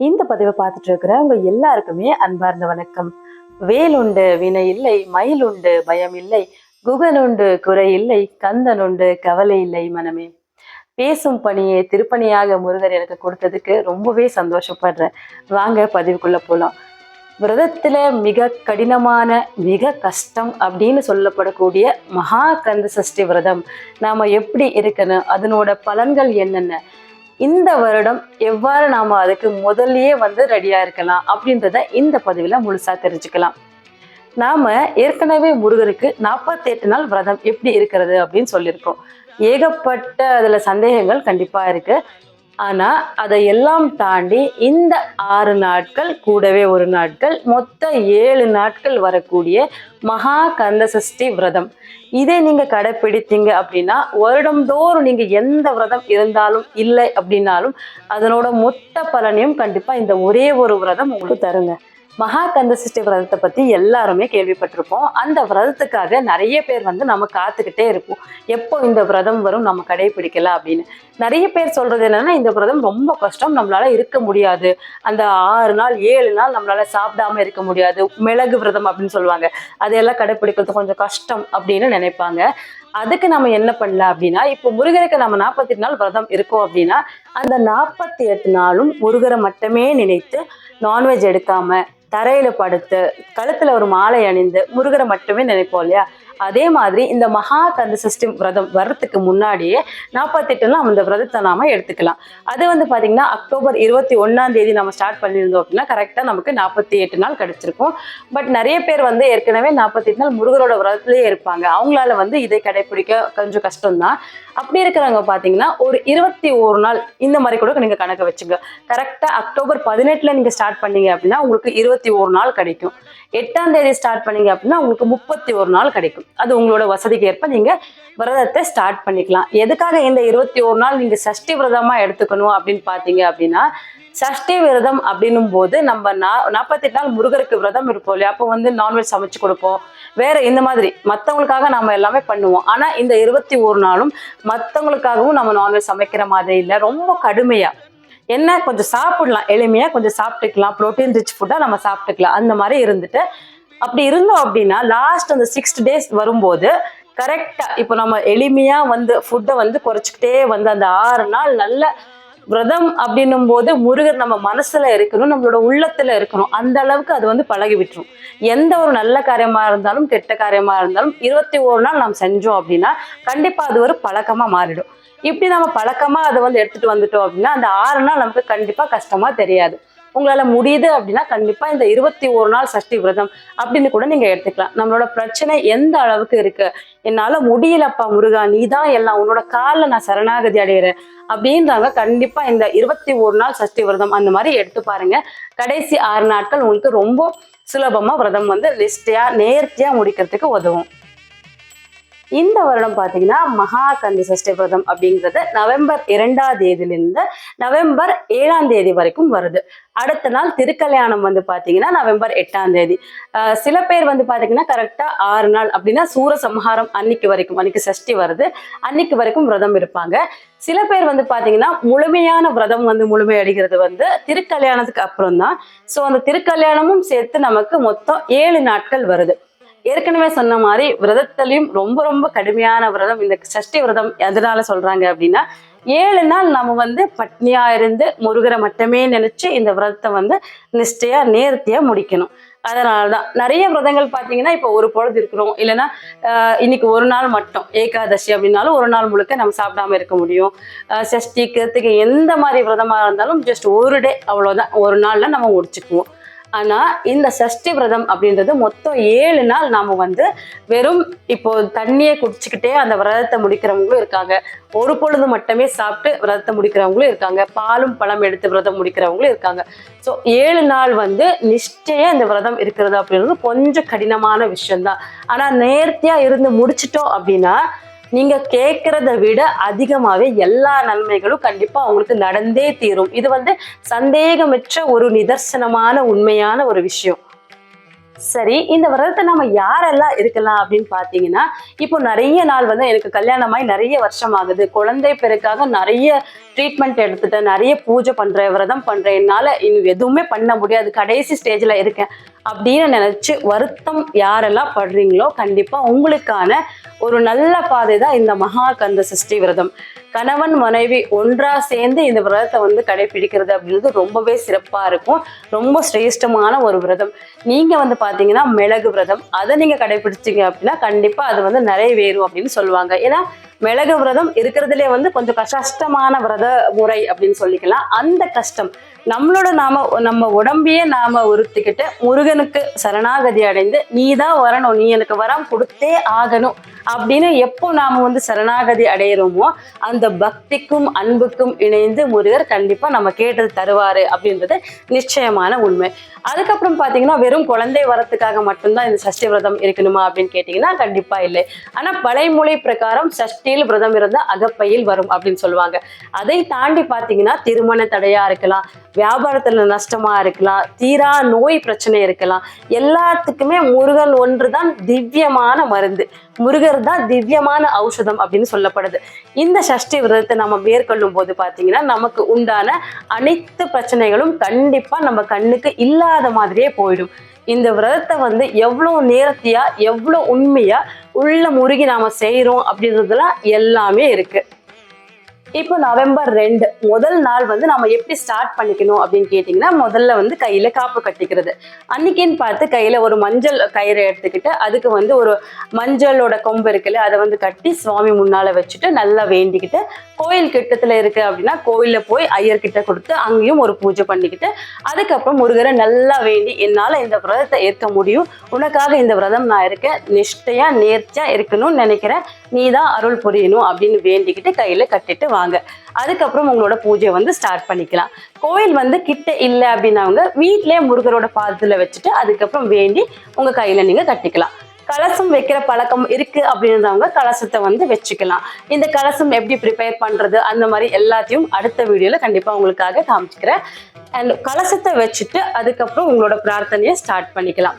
இந்த பதிவை பார்த்துட்டு இருக்கிற உங்க எல்லாருக்குமே அன்பார்ந்த வணக்கம். வேலுண்டு வினை இல்லை, மயிலுண்டு பயம் இல்லை, குகனுண்டு குறை இல்லை, கந்தனுண்டு கவலை இல்லை மனமே. பேசும் பணியை திருப்பணியாக முருகர் எனக்கு கொடுத்ததுக்கு ரொம்பவே சந்தோஷப்படுறேன். வாங்க பதிவுக்குள்ள போலாம். விரதத்துல மிக கடினமான மிக கஷ்டம் அப்படின்னு சொல்லப்படக்கூடிய மகா கந்த சஷ்டி விரதம் நாம எப்படி இருக்கணும், அதனோட பலன்கள் என்னென்ன, இந்த வருடம் எவ்வாறு நாம அதுக்கு முதல்லயே ரெடியா இருக்கலாம் அப்படின்றத இந்த பதிவுல முழுசா தெரிஞ்சுக்கலாம். நாம ஏற்கனவே முருகருக்கு 48 நாள் விரதம் எப்படி இருக்கிறது அப்படின்னு சொல்லியிருக்கோம். ஏகப்பட்ட அதுல சந்தேகங்கள் கண்டிப்பா இருக்கு. ஆனா அதையெல்லாம் தாண்டி இந்த 6 நாட்கள் கூடவே ஒரு நாட்கள் மொத்த 7 நாட்கள் வரக்கூடிய மகா கந்த சஷ்டி விரதம், இதை நீங்க கடைப்பிடித்தீங்க அப்படின்னா வருடம்தோறும் நீங்க எந்த விரதம் இருந்தாலும் இல்லை அப்படின்னாலும் அதனோட மொத்த பலனையும் கண்டிப்பா இந்த ஒரே ஒரு விரதம் உங்களுக்கு தருங்க. மகா கந்த சஷ்டி விரதத்தை பத்தி எல்லாருமே கேள்விப்பட்டிருப்போம். அந்த விரதத்துக்காக நிறைய பேர் நம்ம காத்துக்கிட்டே இருப்போம், எப்போ இந்த விரதம் வரும் நம்ம கடைபிடிக்கலாம் அப்படின்னு. நிறைய பேர் சொல்றது என்னன்னா, இந்த விரதம் ரொம்ப கஷ்டம், நம்மளால இருக்க முடியாது, அந்த 6 நாள் 7 நாள் நம்மளால சாப்பிடாம இருக்க முடியாது, மிளகு விரதம் அப்படின்னு சொல்லுவாங்க, அதையெல்லாம் கடைபிடிக்கிறது கொஞ்சம் கஷ்டம் அப்படின்னு நினைப்பாங்க. அதுக்கு நம்ம என்ன பண்ணலாம் அப்படின்னா, இப்போ முருகருக்கு நம்ம 48 நாள் விரதம் இருக்கோம் அப்படின்னா அந்த 48 நாளும் முருகரை மட்டுமே நினைத்து நான்வெஜ் எடுக்காம தரையில படுத்து கழுத்துல ஒரு மாலை அணிந்து முருகரை மட்டுமே நினைப்போம் இல்லையா. அதே மாதிரி இந்த மகா கந்த சஷ்டி விரதம் வர்றதுக்கு முன்னாடியே 48 நாள் அந்த விரதத்தை நாம எடுத்துக்கலாம். அது பாத்தீங்கன்னா அக்டோபர் 21 நம்ம ஸ்டார்ட் பண்ணியிருந்தோம் அப்படின்னா கரெக்டா நமக்கு 48 நாள் கிடைச்சிருக்கும். பட் நிறைய பேர் ஏற்கனவே 48 நாள் முருகரோட விரதத்திலேயே இருப்பாங்க, அவங்களால இதை கடைபிடிக்க கொஞ்சம் கஷ்டம்தான். அப்படி இருக்கிறவங்க பாத்தீங்கன்னா ஒரு 21 நாள் இந்த மாதிரி கூட நீங்க கணக்கு வச்சுங்க. கரெக்டா அக்டோபர் 18 நீங்க ஸ்டார்ட் பண்ணீங்க அப்படின்னா உங்களுக்கு 21 நாள் கிடைக்கும். 8ஆம் தேதி ஸ்டார்ட் பண்ணீங்க அப்படின்னா உங்களுக்கு 31 நாள் கிடைக்கும். அது உங்களோட வசதிக்கு ஏற்ப நீங்க விரதத்தை ஸ்டார்ட் பண்ணிக்கலாம். எதுக்காக இந்த 21 நாள் நீங்க சஷ்டி விரதமா எடுத்துக்கணும் அப்படின்னு பாத்தீங்க அப்படின்னா, சஷ்டி விரதம் அப்படின்னும் போது நம்ம 48 நாள் முருகருக்கு விரதம் இருப்போம் இல்லையா, அப்போ நான்வெஜ் சமைச்சு கொடுப்போம், வேற இந்த மாதிரி மற்றவங்களுக்காக நம்ம எல்லாமே பண்ணுவோம். ஆனா இந்த 21 நாளும் மற்றவங்களுக்காகவும் நம்ம நான்வெஜ் சமைக்கிற மாதிரி இல்லை, ரொம்ப கடுமையா என்ன கொஞ்சம் சாப்பிடலாம், எளிமையா கொஞ்சம் சாப்பிட்டுக்கலாம், ப்ரோட்டீன் ரிச் ஃபுட்டா நம்ம சாப்பிட்டுக்கலாம், அந்த மாதிரி இருந்துட்டு அப்படி இருந்தோம் அப்படின்னா லாஸ்ட் அந்த 6 days வரும்போது கரெக்டா இப்போ நம்ம எளிமையா ஃபுட்டை குறைச்சிக்கிட்டே அந்த 6 நாள் நல்ல விரதம் அப்படின்னும் போது முருகர் நம்ம மனசுல இருக்கணும், நம்மளோட உள்ளத்துல இருக்கணும், அந்த அளவுக்கு அது பழகி விட்டுரும். எந்த ஒரு நல்ல காரியமா இருந்தாலும் கெட்ட காரியமா இருந்தாலும் 21 நாள் நாம் செஞ்சோம் அப்படின்னா கண்டிப்பா அது ஒரு பழக்கமா மாறிடும். இப்படி நம்ம பழக்கமா அதை எடுத்துட்டு வந்துட்டோம் அப்படின்னா அந்த 6 நாள் நமக்கு கண்டிப்பா கஷ்டமா தெரியாது. உங்களால முடியுது அப்படின்னா கண்டிப்பா இந்த 21 நாள் சஷ்டி விரதம் அப்படின்னு கூட நீங்க எடுத்துக்கலாம். நம்மளோட பிரச்சனை எந்த அளவுக்கு இருக்கு, என்னால முடியலப்பா முருகா, நீதான் எல்லாம், உன்னோட காலில் நான் சரணாகதி அடைகிறேன் அப்படின்றாங்க, கண்டிப்பா இந்த 21 நாள் சஷ்டி விரதம் அந்த மாதிரி எடுத்து பாருங்க. கடைசி 6 நாட்கள் உங்களுக்கு ரொம்ப சுலபமா விரதம் லிஸ்டியா நேர்த்தியா முடிக்கிறதுக்கு உதவும். இந்த வருடம் பாத்தீங்கன்னா மகா கந்த சஷ்டி விரதம் அப்படிங்கிறது நவம்பர் 2ஆம் தேதியிலிருந்து நவம்பர் 7ஆம் தேதி வரைக்கும் வருது. அடுத்த நாள் திருக்கல்யாணம் பாத்தீங்கன்னா நவம்பர் 8ஆம் தேதி. சில பேர் பாத்தீங்கன்னா கரெக்டா 6 நாள் அப்படின்னா சூரசம்ஹாரம் அன்னைக்கு வரைக்கும், அன்னைக்கு சஷ்டி வருது அன்னைக்கு வரைக்கும் விரதம் இருப்பாங்க. சில பேர் பாத்தீங்கன்னா முழுமையான விரதம் முழுமையடைகிறது திருக்கல்யாணத்துக்கு அப்புறம் தான். ஸோ அந்த திருக்கல்யாணமும் சேர்த்து நமக்கு மொத்தம் 7 நாட்கள் வருது. ஏற்கனவே சொன்ன மாதிரி விரதத்திலையும் ரொம்ப ரொம்ப கடுமையான விரதம் இந்த சஷ்டி விரதம். எதனால சொல்றாங்க அப்படின்னா 7 நாள் நம்ம பட்னியா இருந்து முருகரை மட்டுமே நினைச்சு இந்த விரதத்தை நிஷ்டையா நேர்த்தியா முடிக்கணும். அதனாலதான் நிறைய விரதங்கள் பாத்தீங்கன்னா இப்போ ஒரு பொழுது இருக்கிறோம், இல்லைன்னா இன்னைக்கு ஒரு நாள் மட்டும் ஏகாதசி அப்படின்னாலும் ஒரு நாள் முழுக்க நம்ம சாப்பிடாம இருக்க முடியும். சஷ்டி கிருத்திகை எந்த மாதிரி விரதமா இருந்தாலும் ஜஸ்ட் ஒரு டே அவ்வளவுதான், ஒரு நாள்ல நம்ம முடிச்சுக்குவோம். ஆனா இந்த சஷ்டி விரதம் அப்படின்றது மொத்தம் 7 நாள் நாம வெறும் இப்போ தண்ணியை குடிச்சுக்கிட்டே அந்த விரதத்தை முடிக்கிறவங்களும் இருக்காங்க, ஒரு பொழுது மட்டுமே சாப்பிட்டு விரதத்தை முடிக்கிறவங்களும் இருக்காங்க, பாலும் பழம் எடுத்து விரதம் முடிக்கிறவங்களும் இருக்காங்க. ஸோ 7 நாள் நிஷ்டையா இந்த விரதம் இருக்கிறது அப்படின்றது கொஞ்சம் கடினமான விஷயம்தான். ஆனா நேர்த்தியா இருந்து முடிச்சிட்டோம் அப்படின்னா நீங்க கேட்கறத விட அதிகமாவே எல்லா நன்மைகளும் கண்டிப்பா உங்களுக்கு நடந்தே தீரும். இது சந்தேகமற்ற ஒரு நிதர்சனமான உண்மையான ஒரு விஷயம். சரி, இந்த விரதத்தை நம்ம யாரெல்லாம் இருக்கலாம் அப்படின்னு பாத்தீங்கன்னா, இப்போ நிறைய நாள் வந்து எனக்கு கல்யாணமாயி நிறைய வருஷம் ஆகுது, குழந்தை பிறக்காக நிறைய ட்ரீட்மெண்ட் எடுத்துட்டேன், நிறைய பூஜை பண்றேன், விரதம் பண்றேன், என்னால இன்னும் எதுவுமே பண்ண முடியாது, கடைசி ஸ்டேஜ்ல இருக்கேன் அப்படின்னு நினைச்சு வருத்தம் யாரெல்லாம் படுறீங்களோ கண்டிப்பா உங்களுக்கான ஒரு நல்ல பாதை தான் இந்த மகா கந்த சஷ்டி விரதம். கணவன் மனைவி ஒன்றா சேர்ந்து இந்த விரதத்தை வந்து கடைபிடிக்கிறது அப்படின்றது ரொம்பவே சிறப்பா இருக்கும். ரொம்ப சிரேஷ்டமான ஒரு விரதம். நீங்க வந்து பாத்தீங்கன்னா மிளகு விரதம், அதை நீங்க கடைபிடிச்சீங்க அப்படின்னா கண்டிப்பா அது வந்து நிறைவேறும் அப்படின்னு சொல்லுவாங்க. ஏன்னா மிளகு விரதம் இருக்கிறதுலே வந்து கொஞ்சம் கஷ்டமான விரத முறை அப்படின்னு சொல்லிக்கலாம். அந்த கஷ்டம் நம்ம உடம்பையே நாம உறுத்திக்கிட்டு முருகனுக்கு சரணாகதி அடைந்து நீதான் வரணும், நீ எனக்கு வரம் கொடுத்தே ஆகணும் அப்படின்னு எப்போ நாம வந்து சரணாகதி அடையிறோமோ அந்த பக்திக்கும் அன்புக்கும் இணைந்து முருகர் கண்டிப்பா நம்ம கேட்டது தருவாரு அப்படின்றது நிச்சயமான உண்மை. அதுக்கப்புறம் பாத்தீங்கன்னா வெறும் குழந்தை வரத்துக்காக மட்டும்தான் இந்த சஷ்டி விரதம் இருக்கணுமா அப்படின்னு கேட்டீங்கன்னா கண்டிப்பா இல்லை. ஆனா பழைமொழி பிரகாரம் சஷ்டியில் விரதம் இருந்தா அகப்பையில் வரும் அப்படின்னு சொல்லுவாங்க. அதை தாண்டி பாத்தீங்கன்னா திருமண தடையா இருக்கலாம், வியாபாரத்துல நஷ்டமா இருக்கலாம், தீரா நோய் பிரச்சனை இருக்கலாம், எல்லாத்துக்குமே முருகன் ஒன்றுதான் திவ்யமான மருந்து, முருகர் தான் திவ்யமான ஔஷதம் அப்படின்னு சொல்லப்படுது. இந்த சஷ்டி விரதத்தை நம்ம மேற்கொள்ளும் போது பாத்தீங்கன்னா நமக்கு உண்டான அனைத்து பிரச்சனைகளும் கண்டிப்பா நம்ம கண்ணுக்கு இல்லாத மாதிரியே போயிடும். இந்த விரதத்தை வந்து எவ்வளவு நேர்த்தியா எவ்வளவு உண்மையா உள்ள முருகி நாம செய்யறோம் அப்படின்றதுலாம் எல்லாமே இருக்கு. இப்போ நவம்பர் 2 முதல் நாள் வந்து நம்ம எப்படி ஸ்டார்ட் பண்ணிக்கணும் அப்படின்னு கேட்டிங்கன்னா, முதல்ல வந்து கையில காப்பு கட்டிக்கிறது. அன்னைக்குன்னு பார்த்து கையில ஒரு மஞ்சள் கயிறை எடுத்துக்கிட்டு அதுக்கு வந்து ஒரு மஞ்சளோட கொம்பு இருக்குல்ல அதை வந்து கட்டி சுவாமி முன்னால வச்சுட்டு நல்லா வேண்டிக்கிட்டு, கோயில் கிட்டத்துல இருக்கு அப்படின்னா கோயில்ல போய் ஐயர்கிட்ட கொடுத்து அங்கேயும் ஒரு பூஜை பண்ணிக்கிட்டு, அதுக்கப்புறம் முருகரை நல்லா வேண்டி என்னால இந்த விரதத்தை ஏற்க முடியும், உனக்காக இந்த விரதம் நான் இருக்கேன், நிஷ்டையா நேர்த்தியா இருக்கணும்னு நினைக்கிறேன், நீ தான் அருள் புரியணும் அப்படின்னு வேண்டிக்கிட்டு கையில கட்டிட்டு வாங்க. அதுக்கப்புறம் உங்களோட பூஜை வந்து ஸ்டார்ட் பண்ணிக்கலாம். கோயில் வந்து கிட்ட இல்லை அப்படின்னவங்க வீட்லயே முருகரோட பாதத்துல வச்சுட்டு அதுக்கப்புறம் வேண்டி உங்க கையில நீங்க கட்டிக்கலாம். கலசம் வைக்கிற பழக்கம் இருக்கு அப்படின்றவங்க கலசத்தை வந்து வச்சுக்கலாம். இந்த கலசம் எப்படி ப்ரிப்பேர் பண்றது அந்த மாதிரி எல்லாத்தையும் அடுத்த வீடியோல கண்டிப்பா உங்களுக்காக காமிச்சுக்கிறேன். அண்ட் கலசத்தை வச்சுட்டு அதுக்கப்புறம் உங்களோட பிரார்த்தனையை ஸ்டார்ட் பண்ணிக்கலாம்.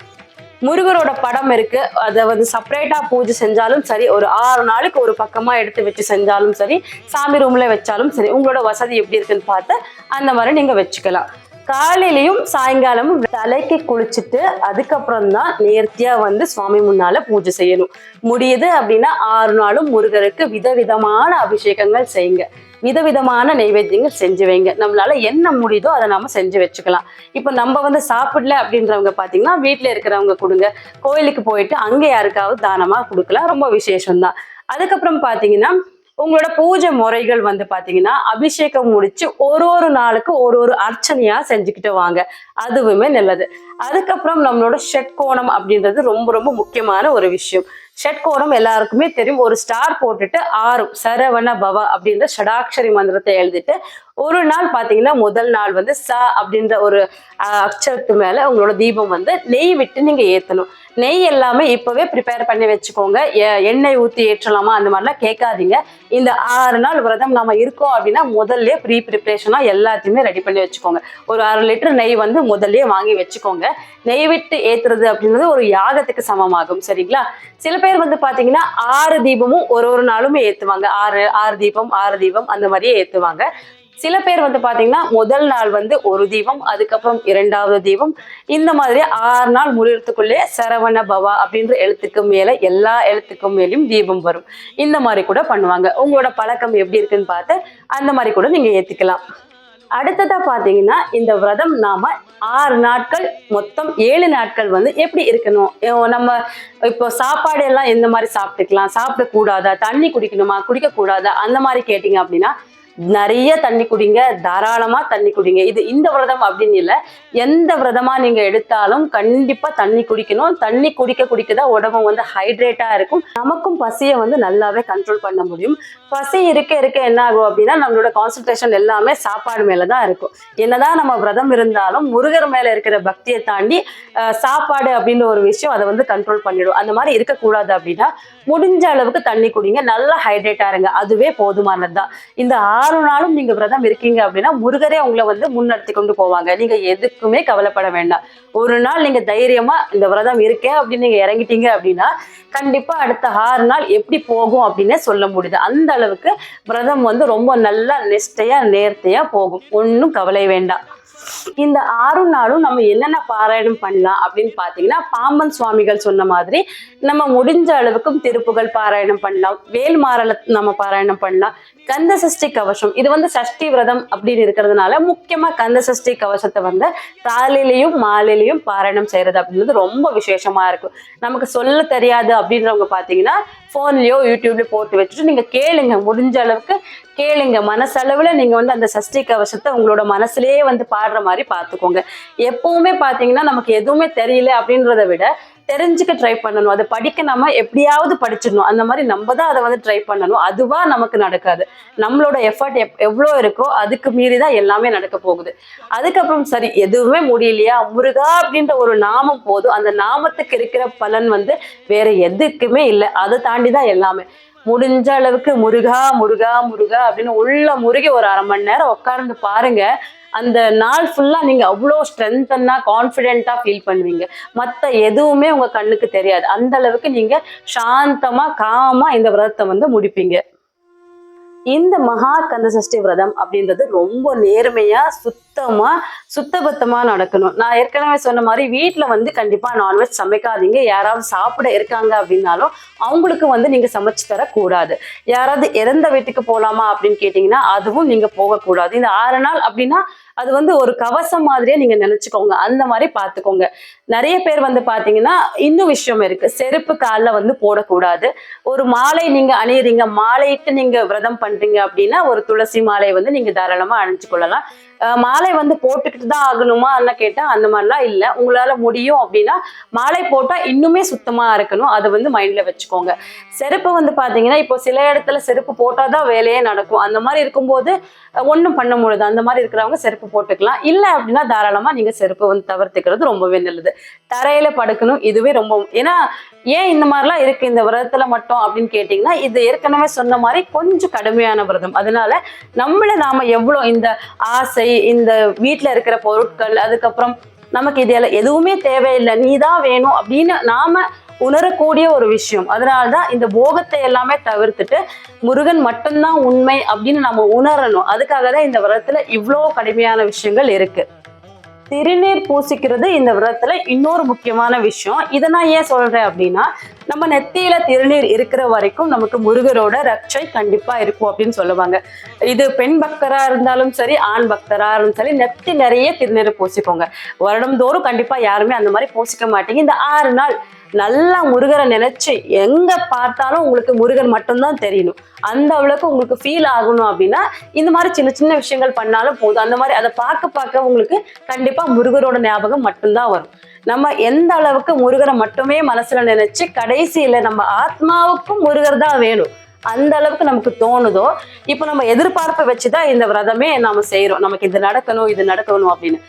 முருகரோட படம் இருக்கு, அதை வந்து செப்பரேட்டா பூஜை செஞ்சாலும் சரி, ஒரு 6 நாளுக்கு ஒரு பக்கமா எடுத்து வச்சு செஞ்சாலும் சரி, சாமி ரூம்ல வச்சாலும் சரி, உங்களோட வசதி எப்படி இருக்குன்னு பார்த்து அந்த மாதிரி நீங்க வச்சுக்கலாம். காலையிலையும் சாயங்காலமும் தலைக்கு குளிச்சுட்டு அதுக்கப்புறம் தான் நேர்த்தியா வந்து சுவாமி முன்னால பூஜை செய்யணும். முடியுது அப்படின்னா 6 நாளும் முருகருக்கு விதவிதமான அபிஷேகங்கள் செய்யுங்க, விதவிதமான நைவேத்தியங்கள் செஞ்சு வைங்க. நம்மளால என்ன முடியுதோ அதை நாம செஞ்சு வச்சுக்கலாம். இப்போ நம்ம வந்து சாப்பிடல அப்படின்றவங்க பாத்தீங்கன்னா வீட்டுல இருக்கிறவங்க கொடுங்க, கோயிலுக்கு போயிட்டு அங்கே யாருக்காவது தானமா கொடுக்கலாம், ரொம்ப விசேஷம்தான். அதுக்கப்புறம் பாத்தீங்கன்னா உங்களோட பூஜை முறைகள் வந்து பாத்தீங்கன்னா அபிஷேகம் முடிச்சு ஒரு நாளுக்கு ஒரு அர்ச்சனையா செஞ்சுக்கிட்டு வாங்க, அதுவுமே நல்லது. அதுக்கப்புறம் நம்மளோட ஷட்கோணம் அப்படின்றது ரொம்ப ரொம்ப முக்கியமான ஒரு விஷயம். ஷட்கோணம் எல்லாருக்குமே தெரியும். ஒரு ஸ்டார் போட்டுட்டு 6 சரவண பவ அப்படின்ற ஷடாட்சரி மந்திரத்தை எழுதிட்டு ஒரு நாள் பாத்தீங்கன்னா முதல் நாள் வந்து ச அப்படின்ற ஒரு அக்ஷரத்து மேல உங்களோட தீபம் வந்து நெய் விட்டு நீங்க ஏத்தணும். நெய் எல்லாமே இப்பவே ப்ரிப்பேர் பண்ணி வச்சுக்கோங்க. எண்ணெய் ஊற்றி ஏற்றலாமா அந்த மாதிரிலாம் கேட்காதீங்க. இந்த 6 நாள் விரதம் நம்ம இருக்கோம் அப்படின்னா முதல்ல ப்ரீ ப்ரிப்ரேஷனா எல்லாத்தையுமே ரெடி பண்ணி வச்சுக்கோங்க. ஒரு 1/2 லிட்டர் நெய் வந்து முதல்ல வாங்கி வச்சுக்கோங்க. நெய் விட்டு ஏத்துறது அப்படின்றது ஒரு யாகத்துக்கு சமமாகும், சரிங்களா? சில பேர் வந்து பாத்தீங்கன்னா 6 தீபமும் ஒரு நாளுமே ஏத்துவாங்க. 6 தீபம் அந்த மாதிரியே ஏத்துவாங்க. சில பேர் வந்து பாத்தீங்கன்னா முதல் நாள் வந்து ஒரு தீபம், அதுக்கப்புறம் 2வது தீபம், இந்த மாதிரி 6 நாள் முடியறதுக்குள்ளே சரவண பவா அப்படின்ற எழுத்துக்கு மேல எல்லா எழுத்துக்கும் மேலேயும் தீபம் வரும். இந்த மாதிரி கூட பண்ணுவாங்க. உங்களோட பழக்கம் எப்படி இருக்குன்னு பார்த்து அந்த மாதிரி கூட நீங்க ஏத்துக்கலாம். அடுத்ததா பாத்தீங்கன்னா இந்த விரதம் நாம 6 நாட்கள் மொத்தம் 7 நாட்கள் வந்து எப்படி இருக்கணும், நம்ம இப்போ சாப்பாடு எல்லாம் எந்த மாதிரி சாப்பிட்டுக்கலாம், சாப்பிடக்கூடாதா, தண்ணி குடிக்கணுமா குடிக்க கூடாதா அந்த மாதிரி கேட்டீங்க அப்படின்னா நிறைய தண்ணி குடிங்க, தாராளமா தண்ணி குடிங்க. இது இந்த விரதம் அப்படின்னு இல்லை, எந்த விரதமா நீங்க எடுத்தாலும் கண்டிப்பா தண்ணி குடிக்கணும். தண்ணி குடிக்கதான் உடம்பு வந்து ஹைட்ரேட்டா இருக்கும். நமக்கும் பசியை வந்து நல்லாவே கண்ட்ரோல் பண்ண முடியும். பசி இருக்க என்ன ஆகும் அப்படின்னா நம்மளோட கான்சன்ட்ரேஷன் எல்லாமே சாப்பாடு மேலதான் இருக்கும். என்னதான் நம்ம விரதம் இருந்தாலும் முருகர் மேல இருக்கிற பக்தியை தாண்டி சாப்பாடு அப்படின்னு ஒரு விஷயம் அதை வந்து கண்ட்ரோல் பண்ணிடும். அந்த மாதிரி இருக்கக்கூடாது அப்படின்னா முடிஞ்ச அளவுக்கு தண்ணி குடிங்க, நல்லா ஹைட்ரேட்டா இருங்க, அதுவே போதுமானதுதான். இந்த 6 நாளும் நீங்க விரதம் இருக்கீங்க அப்படின்னா முருகரே உங்களை வந்து முன்னெடுத்து கொண்டு போவாங்க. நீங்க எதுக்குமே கவலைப்பட வேண்டாம். ஒரு நாள் நீங்க தைரியமா இந்த விரதம் இருக்கேன் அப்படின்னு நீங்க இறங்கிட்டீங்க அப்படின்னா கண்டிப்பா அடுத்த 6 நாள் எப்படி போகும் அப்படின்னே சொல்ல முடியுது. அந்த அளவுக்கு விரதம் வந்து ரொம்ப நல்லா நிஷ்டையா நேர்த்தியா போகும். ஒன்னும் கவலை வேண்டாம். இந்த 6 நாளும் நம்ம என்னென்ன பாராயணம் பண்ணலாம் அப்படின்னு பாத்தீங்கன்னா, பாம்பன் சுவாமிகள் சொன்ன மாதிரி நம்ம முடிஞ்ச அளவுக்கும் திருப்புகள் பாராயணம் பண்ணலாம், வேல்மாறல நம்ம பாராயணம் பண்ணலாம், கந்த சஷ்டி கவசம் இது வந்து சஷ்டி விரதம் அப்படின்னு இருக்கிறதுனால முக்கியமா கந்த சஷ்டி கவசத்தை வந்து காலையிலையும் மாலையிலையும் பாராயணம் செய்யறது அப்படின்றது ரொம்ப விசேஷமா இருக்கும். நமக்கு சொல்ல தெரியாது அப்படின்றவங்க பாத்தீங்கன்னா போன்லயோ யூடியூப்லயோ போட்டு வச்சுட்டு நீங்க கேளுங்க, முடிஞ்ச அளவுக்கு கேளுங்க. மனசளவுல நீங்க வந்து அந்த சஷ்டி கவசத்தை உங்களோட மனசுலயே வந்து பாடுற மாதிரி பாத்துக்கோங்க. எப்பவுமே பாத்தீங்கன்னா நமக்கு எதுவுமே தெரியல அப்படின்றத விட தெரிஞ்சுக்க ட்ரை பண்ணணும். அதை படிக்க நம்ம எப்படியாவது படிச்சிடணும். அந்த மாதிரி நம்ம தான் அதை வந்து ட்ரை பண்ணணும். அதுவா நமக்கு நடக்காது. நம்மளோட எஃபர்ட் எவ்வளோ இருக்கோ அதுக்கு மீறிதான் எல்லாமே நடக்க போகுது. அதுக்கப்புறம் சரி எதுவுமே முடியலையா, முருகா அப்படின்ற ஒரு நாமம் போதும். அந்த நாமத்துக்கு இருக்கிற பலன் வந்து வேற எதுக்குமே இல்லை. அதை தாண்டிதான் எல்லாமே. முடிஞ்ச அளவுக்கு முருகா முருகா முருகா அப்படின்னு உள்ள முருகி ஒரு 1/2 மணி நேரம் உட்கார்ந்து பாருங்க. அந்த நாள் ஃபுல்லா நீங்க அவ்வளோ ஸ்ட்ரென்த்தனா கான்ஃபிடென்ட்டா ஃபீல் பண்ணுவீங்க. மத்த எதுவுமே உங்க கண்ணுக்கு தெரியாது. அந்த அளவுக்கு நீங்க சாந்தமா காமா இந்த விரதத்தை வந்து முடிப்பீங்க. இந்த மகா கந்த சஷ்டி விரதம் அப்படின்றது ரொம்ப நேர்மையா சுத்தபத்தமா நடக்கணும். நான் ஏற்கனவே சொன்ன மாதிரி வீட்டுல வந்து கண்டிப்பா நான்வெஜ் சமைக்காதீங்க. யாராவது சாப்பிட இருக்காங்க அப்படின்னாலும் அவங்களுக்கு வந்து நீங்க சமைச்சு தரக்கூடாது. யாராவது இறந்த வீட்டுக்கு போலாமா அப்படின்னு கேட்டீங்கன்னா அதுவும் நீங்க போகக்கூடாது. இந்த 6 நாள் அப்படின்னா அது வந்து ஒரு கவசம் மாதிரியே நீங்க நினைச்சுக்கோங்க. அந்த மாதிரி பாத்துக்கோங்க. நிறைய பேர் வந்து பாத்தீங்கன்னா இன்னும் விஷயம் இருக்கு. செருப்பு காலில் வந்து போடக்கூடாது. ஒரு மாலை நீங்க அணியறீங்க, மாலையிட்டு நீங்க விரதம் பண்றீங்க அப்படின்னா ஒரு துளசி மாலை வந்து நீங்க தாராளமா அணிஞ்சு கொள்ளலாம். மாலை வந்து போட்டுக்கிட்டு தான் ஆகணுமா கேட்டா அந்த மாதிரிலாம் இல்லை. உங்களால முடியும் அப்படின்னா மாலை போட்டா இன்னுமே சுத்தமா இருக்கணும். அதை வந்து மைண்ட்ல வச்சுக்கோங்க. செருப்பு வந்து பாத்தீங்கன்னா இப்போ சில இடத்துல செருப்பு போட்டாதான் வேலையே நடக்கும். அந்த மாதிரி இருக்கும்போது ஒன்றும் பண்ண முடியாது. அந்த மாதிரி இருக்கிறவங்க செருப்பு போட்டுக்கலாம். இல்லை அப்படின்னா தாராளமா நீங்க செருப்பு வந்து தவிர்த்துக்கிறது ரொம்பவே நல்லது. தரையில படுக்கணும். இதுவே ரொம்ப ஏன்னா ஏன் இந்த மாதிரிலாம் இருக்கு இந்த விரதத்துல மட்டும் அப்படின்னு கேட்டீங்கன்னா இது ஏற்கனவே சொன்ன மாதிரி கொஞ்சம் கடுமையான விரதம். அதனால நம்மள நாம எவ்வளவு இந்த ஆசை, இந்த வீட்டுல இருக்கிற பொருட்கள், அதுக்கப்புறம் நமக்கு இது எதுவுமே தேவையில்லை, நீதான் வேணும் அப்படின்னு நாம உணரக்கூடிய ஒரு விஷயம். அதனாலதான் இந்த போகத்தை எல்லாமே தவிர்த்துட்டு முருகன் மட்டும்தான் உண்மை அப்படின்னு நம்ம உணரணும். அதுக்காக தான் இந்த விரதத்துல இவ்வளோ கடுமையான விஷயங்கள் இருக்கு. திருநீர் பூசிக்கிறது இந்த விரதத்துல இன்னொரு முக்கியமான விஷயம். இதை நான் ஏன் சொல்றேன் அப்படின்னா நம்ம நெத்தியில திருநீர் இருக்கிற வரைக்கும் நமக்கு முருகரோட ரட்சை கண்டிப்பா இருக்கும் அப்படின்னு சொல்லுவாங்க. இது பெண் பக்தரா இருந்தாலும் சரி, ஆண் பக்தரா இருந்தாலும் சரி, நெத்தி நிறைய திருநீர் பூசிக்கோங்க. வருடம்தோறும் கண்டிப்பா யாருமே அந்த மாதிரி பூசிக்க மாட்டீங்க. இந்த 6 நாள் நல்லா முருகரை நினைச்சு எங்க பார்த்தாலும் உங்களுக்கு முருகன் மட்டும்தான் தெரியணும். அந்த அளவுக்கு உங்களுக்கு ஃபீல் ஆகணும் அப்படின்னா இந்த மாதிரி சின்ன சின்ன விஷயங்கள் பண்ணாலும் போதும். அந்த மாதிரி அதை பார்க்க உங்களுக்கு கண்டிப்பா முருகரோட ஞாபகம் மட்டும்தான் வரும். நம்ம எந்த அளவுக்கு முருகரை மட்டுமே மனசுல நினைச்சு கடைசியில நம்ம ஆத்மாவுக்கும் முருகர் தான் வேணும் அந்த அளவுக்கு நமக்கு தோணுதோ, இப்போ நம்ம எதிர்பார்ப்பை வச்சுதான் இந்த விரதமே நாம செய்யறோம். நமக்கு இது நடக்கணும் அப்படின்னு.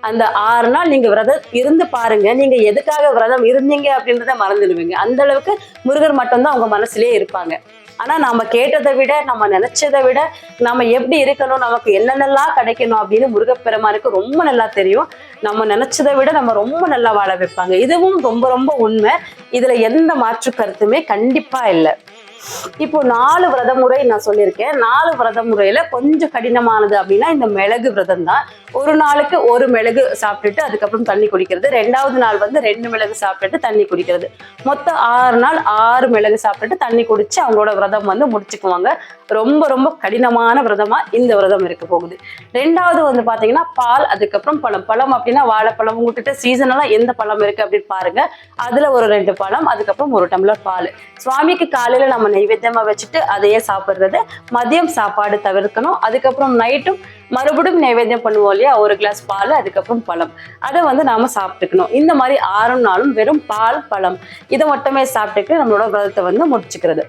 அந்த 6 நாள் நீங்க விரதம் இருந்து பாருங்க. நீங்க எதுக்காக விரதம் இருந்தீங்க அப்படின்றத மறந்துடுவீங்க. அந்த அளவுக்கு முருகர் மட்டும்தான் உங்க மனசுலயே இருப்பாங்க. ஆனா நாம கேட்டதை விட, நம்ம நினைச்சதை விட, நம்ம எப்படி இருக்கணும், நமக்கு என்னென்னலாம் கிடைக்கணும் அப்படின்னு முருகப்பெருமானுக்கு ரொம்ப நல்லா தெரியும். நம்ம நினைச்சதை விட நம்ம ரொம்ப நல்லா வாழ வைப்பாங்க. இதுவும் ரொம்ப ரொம்ப உண்மை. இதுல எந்த மாற்று கருத்துமே கண்டிப்பா இல்லை. இப்போ 4 விரத முறை நான் சொல்லியிருக்கேன். 4 விரத முறையில கொஞ்சம் கடினமானது அப்படின்னா இந்த மிளகு விரதம் தான். ஒரு நாளுக்கு 1 மிளகு சாப்பிட்டுட்டு அதுக்கப்புறம் தண்ணி குடிக்கிறது. 2வது நாள் வந்து 2 மிளகு சாப்பிட்டுட்டு தண்ணி குடிக்கிறது. மொத்தம் 6 நாள் 6 மிளகு சாப்பிட்டுட்டு தண்ணி குடிச்சு அவங்களோட விரதம் வந்து முடிச்சுக்குவாங்க. ரொம்ப ரொம்ப கடினமான விரதமா இந்த விரதம் இருக்க போகுது. 2வது வந்து பாத்தீங்கன்னா பால், அதுக்கப்புறம் பழம் அப்படின்னா வாழைப்பழம். உங்ககிட்ட சீசனெல்லாம் எந்த பழம் இருக்கு அப்படின்னு பாருங்க. அதுல ஒரு 2 பழம், அதுக்கப்புறம் 1 டம்ளர் பால். சுவாமிக்கு காலையில நம்ம நைவேத்தியமா வச்சுட்டு அதையே சாப்பிடுறது. மதியம் சாப்பாடு தவிர்க்கணும். அதுக்கப்புறம் நைட்டும் மறுபடியும் நைவேத்தியம் பண்ணுவோம் இல்லையா, 1 கிளாஸ் பால், அதுக்கப்புறம் பழம். அதை வந்து நாம சாப்பிட்டுக்கணும். இந்த மாதிரி 6 நாளும் வெறும் பால் பழம் இதை மட்டுமே சாப்பிட்டுட்டு நம்மளோட விரதத்தை வந்து முடிச்சுக்கிறது.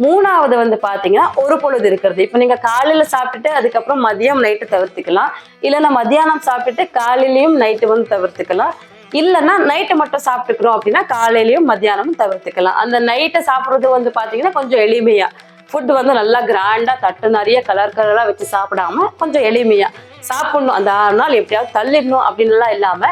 3வது வந்து பாத்தீங்கன்னா ஒரு பொழுது இருக்கிறது. இப்ப நீங்க காலையில சாப்பிட்டுட்டு அதுக்கப்புறம் மதியம் நைட்டு தவிர்த்துக்கலாம். இல்லைன்னா மத்தியானம் சாப்பிட்டுட்டு காலையிலயும் நைட்டு வந்து தவிர்த்துக்கலாம். இல்லைன்னா நைட்டு மட்டும் சாப்பிட்டுக்கிறோம் அப்படின்னா காலையிலயும் மத்தியானமும் தவிர்த்துக்கலாம். அந்த நைட்டை சாப்பிட்றது வந்து பாத்தீங்கன்னா கொஞ்சம் எளிமையா ஃபுட் வந்து நல்லா கிராண்டா தட்டு நிறைய கலரா வச்சு சாப்பிடாம கொஞ்சம் எளிமையா சாப்பிடணும். அந்த 6 நாள் எப்படியாவது தள்ளிடணும் அப்படின்னுலாம் இல்லாம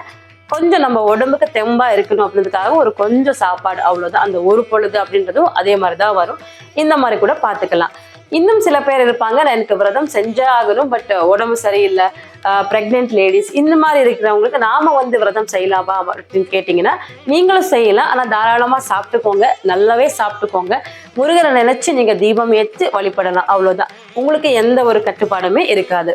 கொஞ்சம் நம்ம உடம்புக்கு தெம்பா இருக்கணும் அப்படின்றதுக்காக ஒரு கொஞ்சம் சாப்பாடு, அவ்வளவுதான். அந்த ஒரு பொழுது அப்படின்றதும் அதே மாதிரிதான் வரும். இந்த மாதிரி கூட பாத்துக்கலாம். இன்னும் சில பேர் இருப்பாங்க, நான் எனக்கு விரதம் செஞ்சே ஆகணும், பட் உடம்பு சரியில்லை, பிரெக்னென்ட் லேடிஸ், இந்த மாதிரி இருக்கிறவங்களுக்கு நாம வந்து விரதம் செய்யலாமா அப்படின்னு கேட்டீங்கன்னா நீங்களும் செய்யலாம். ஆனா தாராளமா சாப்பிட்டுக்கோங்க, நல்லாவே சாப்பிட்டுக்கோங்க. முருகனை நினைச்சு நீங்க தீபம் ஏற்றி வழிபடலாம், அவ்வளவுதான். உங்களுக்கு எந்த ஒரு கட்டுப்பாடுமே இருக்காது.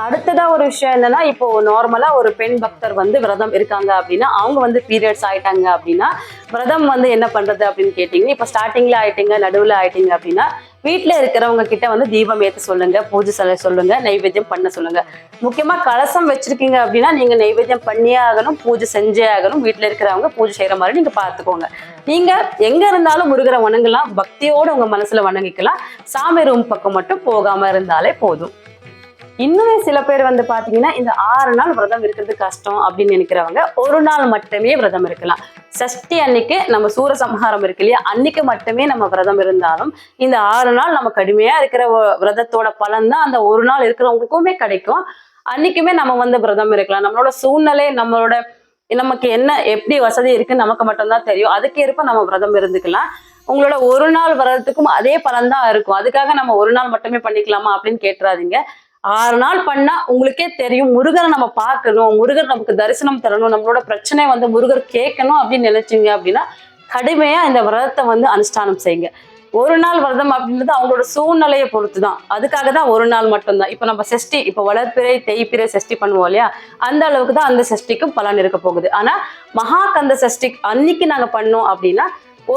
அடுத்ததா ஒரு விஷயம் என்னன்னா, இப்போ நார்மலா ஒரு பெண் பக்தர் வந்து விரதம் இருக்காங்க அப்படின்னா, அவங்க வந்து பீரியட்ஸ் ஆயிட்டாங்க அப்படின்னா விரதம் வந்து என்ன பண்றது அப்படின்னு கேட்டீங்கன்னா, இப்ப ஸ்டார்டிங்ல ஆயிட்டீங்க, நடுவுல ஆயிட்டீங்க அப்படின்னா வீட்டுல இருக்கிறவங்க கிட்ட வந்து தீபம் ஏற்ற சொல்லுங்க, பூஜை செய்ய சொல்லுங்க, நைவேத்தியம் பண்ண சொல்லுங்க. முக்கியமா கலசம் வச்சிருக்கீங்க அப்படின்னா நீங்க நைவேத்தியம் பண்ணியே ஆகணும், பூஜை செஞ்சே ஆகணும். வீட்டுல இருக்கிறவங்க பூஜை செய்யற மாதிரி நீங்க பாத்துக்கோங்க. நீங்க எங்க இருந்தாலும் முருகரை வணங்கலாம், பக்தியோட உங்க மனசுல வணங்கிக்கலாம். சாமி ரூம் பக்கம் மட்டும் போகாம இருந்தாலே போதும். இன்னுமே சில பேர் வந்து பாத்தீங்கன்னா இந்த 6 நாள் விரதம் இருக்கிறது கஷ்டம் அப்படின்னு நினைக்கிறவங்க ஒரு நாள் மட்டுமே விரதம் இருக்கலாம். சஷ்டி அன்னைக்கு நம்ம சூரசம்ஹாரம் இருக்கு இல்லையா, அன்னைக்கு மட்டுமே நம்ம விரதம் இருந்தாலும் இந்த 6 நாள் நம்ம கடுமையா இருக்கிற விரதத்தோட பலன் தான் அந்த ஒரு நாள் இருக்கிறவங்களுக்குமே கிடைக்கும். அன்னைக்குமே நம்ம வந்து விரதம் இருக்கலாம். நம்மளோட சூழ்நிலை, நமக்கு என்ன எப்படி வசதி இருக்குன்னு நமக்கு மட்டும்தான் தெரியும். அதுக்கேற்ப நம்ம விரதம் இருந்துக்கலாம். உங்களோட ஒரு நாள் விரதத்துக்கும் அதே பலன் தான் இருக்கும். அதுக்காக நம்ம ஒரு நாள் மட்டுமே பண்ணிக்கலாமா அப்படின்னு கேட்டுறாதீங்க. 6 நாள் பண்ணா உங்களுக்கே தெரியும், முருகரை நம்ம பார்க்கணும், முருகர் நமக்கு தரிசனம் தரணும், நம்மளோட பிரச்சனை வந்து முருகர் கேட்கணும் அப்படின்னு நினைச்சீங்க அப்படின்னா கடுமையா இந்த விரதத்தை வந்து அனுஷ்டானம் செய்யுங்க. ஒரு நாள் விரதம் அப்படின்றது அவங்களோட சூழ்நிலையை பொறுத்துதான். அதுக்காக தான் ஒரு நாள் மட்டும்தான். இப்ப நம்ம சஷ்டி, இப்ப வளர்ப்பிறை தேய்பிறை சஷ்டி பண்ணுவோம் இல்லையா, அந்த அளவுக்கு தான் அந்த சஷ்டிக்கும் பலன் இருக்க போகுது. ஆனா மகாகந்த சஷ்டி அன்னைக்கு நாங்க பண்ணோம் அப்படின்னா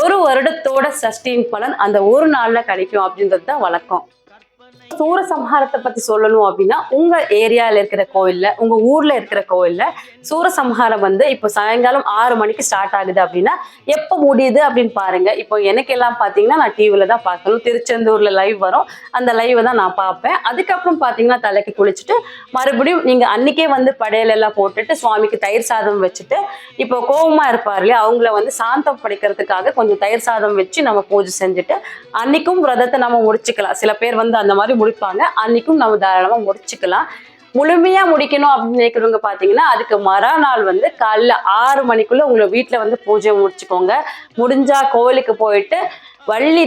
ஒரு வருடத்தோட சஷ்டியின் பலன் அந்த ஒரு நாள்ல கிடைக்கும் அப்படின்றது தான் வழக்கம். சூரசம்ஹாரத்தை பத்தி சொல்லணும் அப்படின்னா உங்க ஏரியால இருக்கிற கோயில்ல, உங்க ஊர்ல இருக்கிற கோயில்ல சூரசம்ஹாரம் வந்து இப்போ சாயங்காலம் 6 மணிக்கு ஸ்டார்ட் ஆகுது அப்படின்னா எப்ப முடியுது அப்படின்னு பாருங்க. இப்போ எனக்கு எல்லாம் பாத்தீங்கன்னா நான் டிவில தான் பார்க்கணும். திருச்செந்தூர்ல லைவ் வரும், அந்த லைவ் தான் நான் பார்ப்பேன். அதுக்கப்புறம் பாத்தீங்கன்னா தலைக்கு குளிச்சுட்டு மறுபடியும் நீங்க அன்னைக்கே வந்து படையல் எல்லாம் போட்டுட்டு சுவாமிக்கு தயிர் சாதம் வச்சுட்டு, இப்போ கோவமா இருப்பார் இல்லையா, அவங்கள வந்து சாந்தம் படைக்கிறதுக்காக கொஞ்சம் தயிர் சாதம் வச்சு நம்ம பூஜை செஞ்சுட்டு அன்னைக்கும் விரதத்தை நம்ம முடிச்சுக்கலாம். சில பேர் வந்து அந்த மாதிரி முடிப்பாங்க, அன்னைக்கும் நம்ம தாராளமா முடிச்சுக்கலாம். முழுமையா முடிக்கணும் அப்படின்னு நினைக்கிறவங்க பாத்தீங்கன்னா அதுக்கு மறுநாள் வந்து காலைல 6 மணிக்குள்ள உங்களை வீட்டுல வந்து பூஜை முடிச்சுக்கோங்க. முடிஞ்சா கோவிலுக்கு போயிட்டு வள்ளி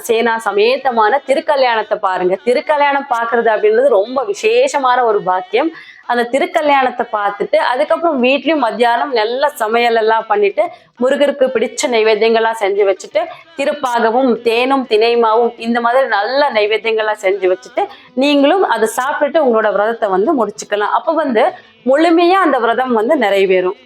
சேனா சமேதமான திருக்கல்யாணத்தை பாருங்க. திருக்கல்யாணம் பாக்குறது அப்படின்றது ரொம்ப விசேஷமான ஒரு பாக்கியம். அந்த திருக்கல்யாணத்தை பார்த்துட்டு அதுக்கப்புறம் வீட்லயும் மத்தியானம் நல்ல சமையல் எல்லாம் பண்ணிட்டு முருகருக்கு பிடிச்ச நைவேத்தியங்கள்லாம் செஞ்சு வச்சுட்டு திருப்பாகவும் தேனும் திணைமாவும் இந்த மாதிரி நல்ல நைவேத்தியங்கள்லாம் செஞ்சு வச்சுட்டு நீங்களும் அதை சாப்பிட்டுட்டு உங்களோட விரதத்தை வந்து முடிச்சுக்கலாம். அப்ப வந்து முழுமையா அந்த விரதம் வந்து நிறைவேறும்.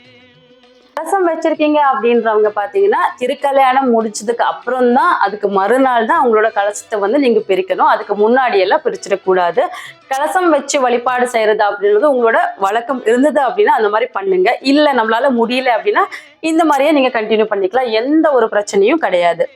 கலசம் வச்சிருக்கீங்க அப்படின்றவங்க பாத்தீங்கன்னா திருக்கல்யாணம் முடிச்சதுக்கு அப்புறம் தான், அதுக்கு மறுநாள் தான் அவங்களோட கலசத்தை வந்து நீங்க பிரிக்கணும். அதுக்கு முன்னாடி எல்லாம் பிரிச்சிடக்கூடாது. கலசம் வச்சு வழிபாடு செய்யறது அப்படின்றது உங்களோட வழக்கம் இருந்தது அப்படின்னா அந்த மாதிரி பண்ணுங்க. இல்ல நம்மளால முடியல அப்படின்னா இந்த மாதிரியே நீங்க கண்டினியூ பண்ணிக்கலாம், எந்த ஒரு பிரச்சனையும் கிடையாது.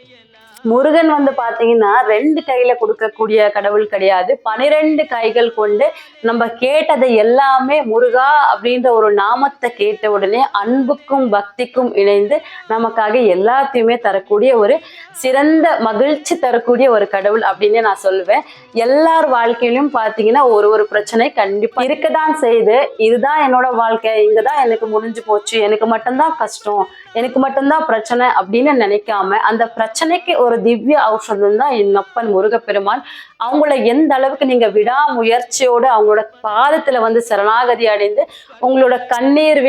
முருகன் வந்து பாத்தீங்கன்னா 2 கையில கொடுக்கக்கூடிய கடவுள் கிடையாது, 12 கைகள் கொண்டு நம்ம கேட்டதை எல்லாமே முருகா அப்படின்ற ஒரு நாமத்தை கேட்ட உடனே அன்புக்கும் பக்திக்கும் இணைந்து நமக்காக எல்லாத்தையுமே தரக்கூடிய ஒரு சிறந்த மகிழ்ச்சி தரக்கூடிய ஒரு கடவுள் அப்படின்னு நான் சொல்லுவேன். எல்லார் வாழ்க்கையிலும் பாத்தீங்கன்னா ஒரு பிரச்சனை கண்டிப்பா இருக்கதான் செய்யுது. இதுதான் என்னோட வாழ்க்கை, இங்கதான் எனக்கு முடிஞ்சு போச்சு, எனக்கு மட்டும்தான் கஷ்டம், எனக்கு மட்டும்தான் பிரச்சனை அப்படின்னு நினைக்காம அந்த பிரச்சனைக்கு ஒரு திவ்ய ஔஷதம் தான் என்னப்பன் முருகப்பெருமான். அவங்கள எந்த அளவுக்கு நீங்க விடாமுயற்சியோட அவங்களோட பாதத்துல வந்து சரணாகதி அடைந்து உங்களோட கண்ணீர்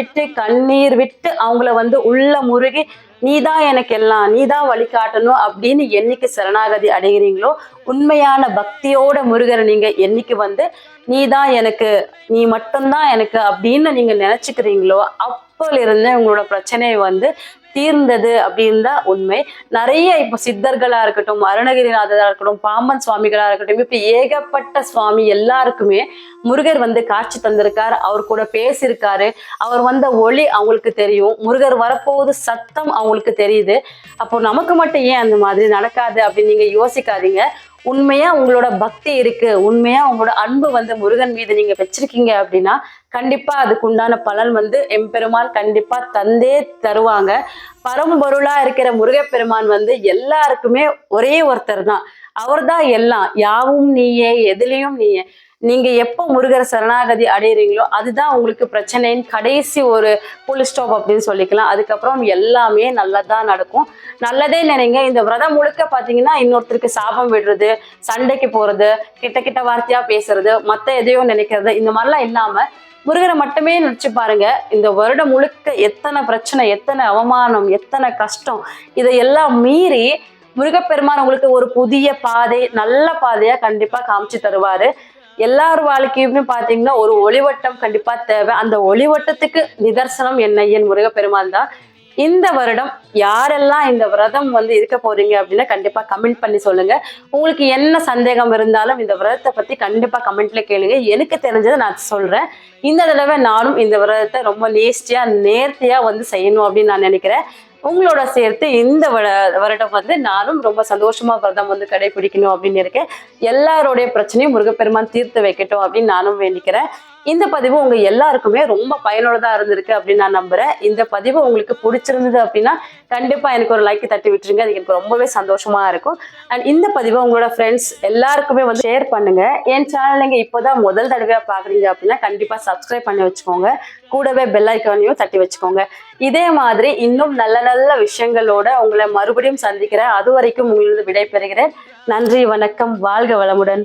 விட்டு அவங்கள வந்து உள்ள முருகி நீதான் எனக்கு எல்லாம், நீதான் வழிகாட்டணும் அப்படின்னு என்னைக்கு சரணாகதி அடைகிறீங்களோ, உண்மையான பக்தியோட முருகரை நீங்க என்னைக்கு வந்து நீதான் எனக்கு, நீ மட்டும்தான் எனக்கு அப்படின்னு நீங்க நினைச்சுக்கிறீங்களோ அப்போல இருந்து உங்களோட பிரச்சனையை வந்து தீர்ந்தது அப்படின்னு தான் உண்மை. நிறைய இப்போ சித்தர்களா இருக்கட்டும், அருணகிரிநாதரா இருக்கட்டும், பாம்பன் சுவாமிகளா இருக்கட்டும், இப்ப ஏகப்பட்ட சுவாமி எல்லாருக்குமே முருகர் வந்து காட்சி தந்திருக்காரு, அவர் கூட பேசியிருக்காரு, அவர் வந்த ஒளி அவங்களுக்கு தெரியும், முருகர் வரப்போகுது சத்தம் அவங்களுக்கு தெரியுது. அப்போ நமக்கு மட்டும் ஏன் அந்த மாதிரி நடக்காது அப்படின்னு நீங்க யோசிக்காதீங்க. உண்மையா உங்களோட பக்தி இருக்கு, உண்மையா உங்களோட அன்பு வந்து முருகன் மீது நீங்க வச்சிருக்கீங்க அப்படின்னா கண்டிப்பா அதுக்கு உண்டான பலன் வந்து எம்பெருமான் கண்டிப்பா தந்தே தருவாங்க. பரம்பொருளா இருக்கிற முருகப்பெருமான் வந்து எல்லாருக்குமே ஒரே ஒருத்தர் தான். அவர்தான் எல்லாம், யாவும் நீயே எதுலயும் நீயே. நீங்க எப்போ முருகர் சரணாகதி அடையிறீங்களோ அதுதான் உங்களுக்கு பிரச்சனையின் கடைசி ஒரு புல் ஸ்டாப் அப்படின்னு சொல்லிக்கலாம். அதுக்கப்புறம் எல்லாமே நல்லதான் நடக்கும். நல்லதே நினைங்க. இந்த விரதம் முழுக்க பாத்தீங்கன்னா இன்னொருத்தருக்கு சாபம் விடுறது, சண்டைக்கு போறது, கிட்ட கிட்ட வார்த்தையா பேசுறது, மத்த எதையோ நினைக்கிறது, இந்த மாதிரிலாம் இல்லாம முருகரை மட்டுமே நினைச்சு பாருங்க. இந்த வருடம் முழுக்க எத்தனை பிரச்சனை, எத்தனை அவமானம், எத்தனை கஷ்டம், இதையெல்லாம் மீறி முருகப்பெருமான் உங்களுக்கு ஒரு புதிய பாதை, நல்ல பாதையா கண்டிப்பா காமிச்சு தருவாரு. எல்லார் வாழ்க்கையுமே பாத்தீங்கன்னா ஒரு ஒளிவட்டம் கண்டிப்பா தேவை. அந்த ஒளிவட்டத்துக்கு நிதர்சனம் என் முருகப்பெருமான் தான். இந்த வருடம் யாரெல்லாம் இந்த விரதம் வந்து இருக்க போறீங்க அப்படின்னா கண்டிப்பா கமெண்ட் பண்ணி சொல்லுங்க. உங்களுக்கு என்ன சந்தேகம் இருந்தாலும் இந்த விரதத்தை பத்தி கண்டிப்பா கமெண்ட்ல கேளுங்க. எனக்கு தெரிஞ்சதை நான் சொல்றேன். இந்த தடவை நானும் இந்த விரதத்தை ரொம்ப நேர்த்தியா நேர்த்தியா வந்து செய்யணும் அப்படின்னு நான் நினைக்கிறேன். உங்களோட சேர்த்து இந்த வருடம் வந்து நானும் ரொம்ப சந்தோஷமா விரதம் வந்து கடைபிடிக்கணும் அப்படின்னு இருக்கேன். எல்லாருடைய பிரச்சனையும் முருகப்பெருமான் தீர்த்து வைக்கட்டும் அப்படின்னு நானும் வேண்டிக்கிறேன். இந்த பதிவு உங்க எல்லாருக்குமே ரொம்ப பயனுள்ளதா இருந்திருக்கு அப்படின்னு நான் நம்புறேன். இந்த பதிவு உங்களுக்கு பிடிச்சிருந்தது அப்படின்னா கண்டிப்பா எனக்கு ஒரு லைக் தட்டி விட்டுருங்க. அது எனக்கு ரொம்பவே சந்தோஷமா இருக்கும். அண்ட் இந்த பதிவை உங்களோட ஃப்ரெண்ட்ஸ் எல்லாருக்குமே வந்து ஷேர் பண்ணுங்க. என் சேனல் நீங்க இப்போதான் முதல் தடவையா பாக்குறீங்க அப்படின்னா கண்டிப்பா சப்ஸ்கிரைப் பண்ணி வச்சுக்கோங்க. கூடவே பெல் ஐக்கானையும் தட்டி வச்சுக்கோங்க. இதே மாதிரி இன்னும் நல்ல நல்ல விஷயங்களோட உங்களை மறுபடியும் சந்திக்கிறேன். அது வரைக்கும் உங்களது விடை பெறுகிறேன். நன்றி, வணக்கம், வாழ்க வளமுடன்.